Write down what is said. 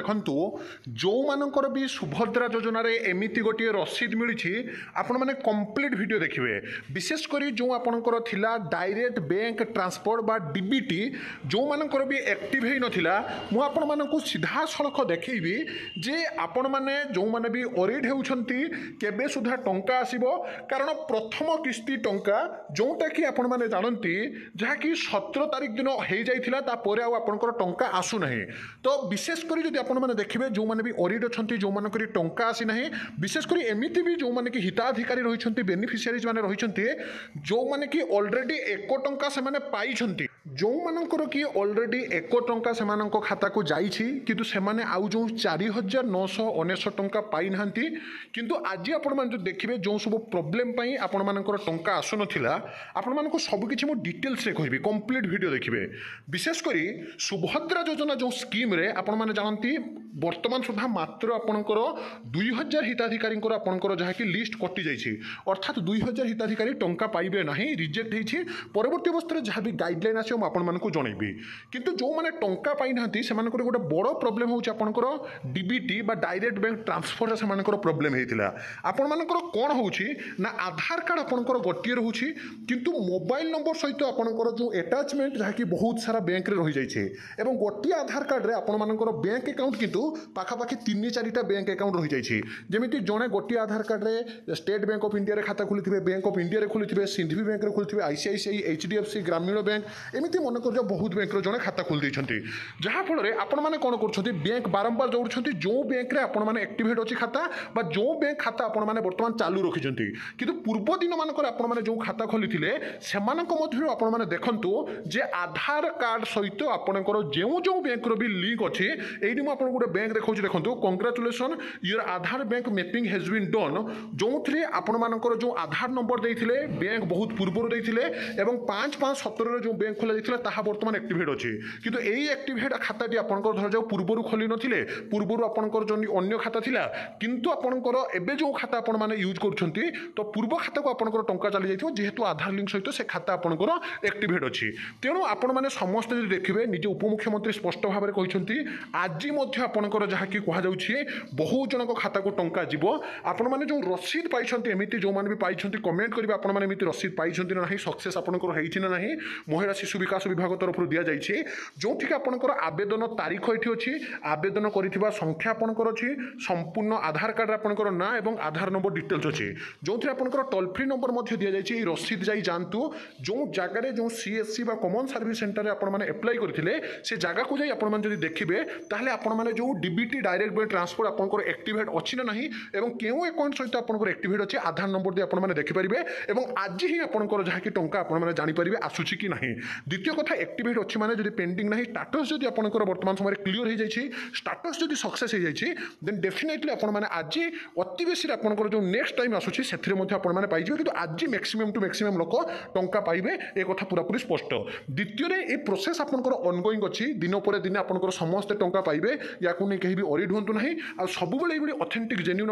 ଦେଖନ୍ତୁ ଯେଉଁମାନଙ୍କର ବି ସୁଭଦ୍ରା ଯୋଜନାରେ ଏମିତି ଗୋଟିଏ ରସିଦ ମିଳିଛି ଆପଣମାନେ କମ୍ପ୍ଲିଟ୍ ଭିଡ଼ିଓ ଦେଖିବେ। ବିଶେଷ କରି ଯେଉଁ ଆପଣଙ୍କର ଥିଲା ଡାଇରେକ୍ଟ ବ୍ୟାଙ୍କ ଟ୍ରାନ୍ସଫର ବା ଡିବିଟି ଯେଉଁମାନଙ୍କର ବି ଆକ୍ଟିଭ ହେଇନଥିଲା ମୁଁ ଆପଣମାନଙ୍କୁ ସିଧାସଳଖ ଦେଖେଇବି ଯେ ଆପଣମାନେ ଯେଉଁମାନେ ବି ଅରିଡ୍ ହେଉଛନ୍ତି କେବେ ସୁଦ୍ଧା ଟଙ୍କା ଆସିବ। କାରଣ ପ୍ରଥମ କିସ୍ତି ଟଙ୍କା ଯେଉଁଟାକି ଆପଣମାନେ ଜାଣନ୍ତି ଯାହାକି 17 ତାରିଖ ଦିନ ହେଇଯାଇଥିଲା ତାପରେ ଆଉ ଆପଣଙ୍କର ଟଙ୍କା ଆସୁନାହିଁ। ତ ବିଶେଷ କରି ଯଦି ଆପଣମାନେ ଦେଖିବେ ଯେଉଁମାନେ ବି ଅରିଡ୍ ଅଛନ୍ତି ଯେଉଁମାନଙ୍କର ଟଙ୍କା ଆସିନାହିଁ ବିଶେଷ କରି ଏମିତି ବି ଯେଉଁମାନେ କି ହିତାଧିକାରୀ ରହିଛନ୍ତି ବେନିଫିସିଆରିଜ୍ ମାନେ ରହିଛନ୍ତି ଯେଉଁମାନେ କି ଅଲରେଡ଼ି 1 ଟଙ୍କା ସେମାନେ ପାଇଛନ୍ତି ଯେଉଁମାନଙ୍କର କି ଅଲରେଡ଼ି 1 ଟଙ୍କା ସେମାନଙ୍କ ଖାତାକୁ ଯାଇଛି କିନ୍ତୁ ସେମାନେ ଆଉ ଯେଉଁ 4,999 ଟଙ୍କା ପାଇନାହାନ୍ତି କିନ୍ତୁ ଆଜି ଆପଣମାନେ ଯଦି ଦେଖିବେ ଯେଉଁ ସବୁ ପ୍ରୋବ୍ଲେମ୍ ପାଇଁ ଆପଣମାନଙ୍କର ଟଙ୍କା ଆସୁନଥିଲା ଆପଣମାନଙ୍କୁ ସବୁକିଛି ମୁଁ ଡିଟେଲ୍ସରେ କହିବି କମ୍ପ୍ଲିଟ୍ ଭିଡ଼ିଓ ଦେଖିବେ। ବିଶେଷ କରି ସୁଭଦ୍ରା ଯୋଜନା ଯେଉଁ ସ୍କିମ୍ରେ ଆପଣମାନେ ଜାଣନ୍ତି ବର୍ତ୍ତମାନ ସୁଦ୍ଧା ମାତ୍ର ଆପଣଙ୍କର 2,000 ହିତାଧିକାରୀଙ୍କର ଆପଣଙ୍କର ଯାହାକି ଲିଷ୍ଟ କଟିଯାଇଛି ଅର୍ଥାତ୍ 2,000 ହିତାଧିକାରୀ ଟଙ୍କା ପାଇବେ ନାହିଁ ରିଜେକ୍ଟ ହେଇଛି। ପରବର୍ତ୍ତୀ ଅବସ୍ଥାରେ ଯାହା ବି ଗାଇଡ଼ଲାଇନ୍ ଆସିବ ମୁଁ ଆପଣମାନଙ୍କୁ ଜଣାଇବି। କିନ୍ତୁ ଯେଉଁମାନେ ଟଙ୍କା ପାଇନାହାନ୍ତି ସେମାନଙ୍କର ଗୋଟେ ବଡ଼ ପ୍ରୋବ୍ଲେମ୍ ହେଉଛି ଆପଣଙ୍କର ଡିବିଟି ବା ଡାଇରେକ୍ଟ ବ୍ୟାଙ୍କ ଟ୍ରାନ୍ସଫରରେ ସେମାନଙ୍କର ପ୍ରୋବ୍ଲେମ୍ ହେଇଥିଲା। ଆପଣମାନଙ୍କର କ'ଣ ହେଉଛି ନା ଆଧାର କାର୍ଡ଼ ଆପଣଙ୍କର ଗୋଟିଏ ରହୁଛି କିନ୍ତୁ ମୋବାଇଲ ନମ୍ବର ସହିତ ଆପଣଙ୍କର ଯେଉଁ ଆଟାଚମେଣ୍ଟ ଯାହାକି ବହୁତ ସାରା ବ୍ୟାଙ୍କରେ ରହିଯାଇଛି ଏବଂ ଗୋଟିଏ ଆଧାର କାର୍ଡ଼ରେ ଆପଣମାନଙ୍କର ବ୍ୟାଙ୍କ ଆକାଉଣ୍ଟ କିନ୍ତୁ ପାଖାପାଖି 3-4ଟା ବ୍ୟାଙ୍କ ଆକାଉଣ୍ଟ ରହିଯାଇଛି। ଯେମିତି ଜଣେ ଗୋଟିଏ ଆଧାର କାର୍ଡ଼ରେ ଷ୍ଟେଟ୍ ବ୍ୟାଙ୍କ ଅଫ୍ ଇଣ୍ଡିଆରେ ଖାତା ଖୋଲିଥିବେ ବ୍ୟାଙ୍କ ଅଫ୍ ଇଣ୍ଡିଆରେ ଖୋଲିଥିବେ ସିନ୍ଧି ବ୍ୟାଙ୍କରେ ଖୋଲିଥିବେ ICICI HDFC ଗ୍ରାମୀଣ ବ୍ୟାଙ୍କ ଏମିତି ମନେକର ବହୁତ ବ୍ୟାଙ୍କର ଜଣେ ଖାତା ଖୋଲି ଦେଇଛନ୍ତି ଯାହାଫଳରେ ଆପଣମାନେ କ'ଣ କରୁଛନ୍ତି ବ୍ୟାଙ୍କ ବାରମ୍ବାର ଦୌଡ଼ୁଛନ୍ତି ଯେଉଁ ବ୍ୟାଙ୍କରେ ଆପଣମାନେ ଆକ୍ଟିଭେଟ୍ ଅଛି ଖାତା ବା ଯେଉଁ ବ୍ୟାଙ୍କ ଖାତା ଆପଣମାନେ ବର୍ତ୍ତମାନ ଚାଲୁ ରଖିଛନ୍ତି କିନ୍ତୁ ପୂର୍ବ ଦିନମାନଙ୍କରେ ଆପଣମାନେ ଯେଉଁ ଖାତା ଖୋଲିଥିଲେ ସେମାନଙ୍କ ମଧ୍ୟରୁ ଆପଣମାନେ ଦେଖନ୍ତୁ ଯେ ଆଧାର କାର୍ଡ଼ ସହିତ ଆପଣଙ୍କର ଯେଉଁ ଯେଉଁ ବ୍ୟାଙ୍କର ବି ଲିଙ୍କ ଅଛି ଏଇଠି ମୁଁ ଆପଣଙ୍କୁ ଗୋଟେ ବ୍ୟାଙ୍କ ଦେଖାଉଛି ଦେଖନ୍ତୁ congratulation your Aadhaar bank mapping has been done ଯେଉଁଥିରେ ଆପଣମାନଙ୍କର ଯେଉଁ ଆଧାର ନମ୍ବର ଦେଇଥିଲେ ବ୍ୟାଙ୍କ ବହୁତ ପୂର୍ବରୁ ଦେଇଥିଲେ ଏବଂ 5/5/17ରେ ଯେଉଁ ବ୍ୟାଙ୍କ ଖୋଲା ଯାଇଥିଲା ତାହା ବର୍ତ୍ତମାନ ଆକ୍ଟିଭେଟ୍ ଅଛି କିନ୍ତୁ ଏଇ ଆକ୍ଟିଭେଟ୍ ଖାତାଟି ଆପଣଙ୍କର ଧରାଯାଉ ପୂର୍ବରୁ ଖୋଲି ନଥିଲେ ପୂର୍ବରୁ ଆପଣଙ୍କର ଯେଉଁ ଅନ୍ୟ ଖାତା ଥିଲା କିନ୍ତୁ ଆପଣଙ୍କର ଏବେ ଯେଉଁ ଖାତା ଆପଣମାନେ ୟୁଜ୍ କରୁଛନ୍ତି ତ ପୂର୍ବ ଖାତାକୁ ଆପଣଙ୍କର ଟଙ୍କା ଚାଲିଯାଇଥିବ ଯେହେତୁ ଆଧାର ଲିଙ୍କ ସହିତ ସେ ଖାତା ଆପଣଙ୍କର ଆକ୍ଟିଭେଟ୍ ଅଛି। ତେଣୁ ଆପଣମାନେ ସମସ୍ତେ ଯଦି ଦେଖିବେ ନିଜେ ଉପମୁଖ୍ୟମନ୍ତ୍ରୀ ସ୍ପଷ୍ଟ ଭାବରେ କହିଛନ୍ତି ଆଜି ମଧ୍ୟ ଆପଣଙ୍କର ଯାହାକି କୁହାଯାଉଛି ବହୁ ଜଣଙ୍କ ଖାତାକୁ ଟଙ୍କା ଯିବ। ଆପଣମାନେ ଯେଉଁ ରସିଦ ପାଇଛନ୍ତି ଏମିତି ଯେଉଁମାନେ ବି ପାଇଛନ୍ତି କମେଣ୍ଟ କରିବେ ଆପଣମାନେ ଏମିତି ରସିଦ ପାଇଛନ୍ତି ନା ନାହିଁ ସକ୍ସେସ୍ ଆପଣଙ୍କର ହେଇଛି ନା ନାହିଁ। ମହିଳା ଶିଶୁ ବିକାଶ ବିଭାଗ ତରଫରୁ ଦିଆଯାଇଛି ଯେଉଁଠିକି ଆପଣଙ୍କର ଆବେଦନ ତାରିଖ ଏଠି ଅଛି ଆବେଦନ କରିଥିବା ସଂଖ୍ୟା ଆପଣଙ୍କର ଅଛି ସମ୍ପୂର୍ଣ୍ଣ ଆଧାର କାର୍ଡ଼ରେ ଆପଣଙ୍କର ନାଁ ଏବଂ ଆଧାର ନମ୍ବର ଡିଟେଲ୍ସ ଅଛି ଯେଉଁଥିରେ ଆପଣଙ୍କର ଟୋଲ୍ ଫ୍ରି ନମ୍ବର ମଧ୍ୟ ଦିଆଯାଇଛି। ଏହି ରସିଦ ଯାଇ ଯାଆନ୍ତୁ ଯେଉଁ ଜାଗାରେ ଯେଉଁ CSC ବା କମନ୍ ସର୍ଭିସ୍ ସେଣ୍ଟରରେ ଆପଣମାନେ ଆପ୍ଲାଏ କରିଥିଲେ ସେ ଜାଗାକୁ ଯାଇ ଆପଣମାନେ ଯଦି ଦେଖିବେ ତାହେଲେ ଆପଣମାନେ ଯେଉଁ ଡିବିଟି ଡାଇରେକ୍ଟ ବ୍ୟାଙ୍କ ଟ୍ରାନ୍ସଫର ଆପଣଙ୍କର ଆକ୍ଟିଭେଟ୍ ଅଛି ନା ନାହିଁ ଏବଂ କେଉଁ ଆକାଉଣ୍ଟ ସହିତ ଆପଣଙ୍କର ଆକ୍ଟିଭେଟ୍ ଅଛି ଆଧାର ନମ୍ବର ଦେଇ ଆପଣମାନେ ଦେଖିପାରିବେ ଏବଂ ଆଜି ହିଁ ଆପଣଙ୍କର ଯାହାକି ଟଙ୍କା ଆପଣମାନେ ଜାଣିପାରିବେ ଆସୁଛି କି ନାହିଁ। ଦ୍ୱିତୀୟ କଥା ଆକ୍ଟିଭେଟ୍ ଅଛି ମାନେ ଯଦି ପେଣ୍ଡିଂ ନାହିଁ ଷ୍ଟାଟସ୍ ଯଦି ଆପଣଙ୍କର ବର୍ତ୍ତମାନ ସମୟରେ କ୍ଲିୟର ହେଇଯାଇଛି ଷ୍ଟାଟସ୍ ଯଦି ସକ୍ସେସ୍ ହେଇଯାଇଛି ଦେନ୍ ଡେଫିନେଟଲି ଆପଣମାନେ ଆଜି ଅତି ବେଶୀରେ ଆପଣଙ୍କର ଯେଉଁ ନେକ୍ସଟ ଟାଇମ୍ ଆସୁଛି ସେଥିରେ ମଧ୍ୟ ଆପଣମାନେ ପାଇଯିବେ କିନ୍ତୁ ଆଜି ମ୍ୟାକ୍ସିମମ୍ ଟୁ ମ୍ୟାକ୍ସିମମ୍ ଲୋକ ଟଙ୍କା ପାଇବେ ଏ କଥା ପୁରାପୁରି ସ୍ପଷ୍ଟ। ଦ୍ୱିତୀୟରେ ଏ ପ୍ରୋସେସ୍ ଆପଣଙ୍କର ଅନଗୋଇଂ ଅଛି ଦିନ ପରେ ଦିନ ଆପଣଙ୍କର ସମସ୍ତେ ଟଙ୍କା ପାଇବେ ୟାକୁ ନେଇ କେହି ବି ଅରିଡ୍ ହୁଅନ୍ତୁ ନାହିଁ ଆଉ ସବୁବେଳେ ଏଇଭଳି ଅଥେଣ୍ଟିକ୍ ଜେନ୍ୟୁନ୍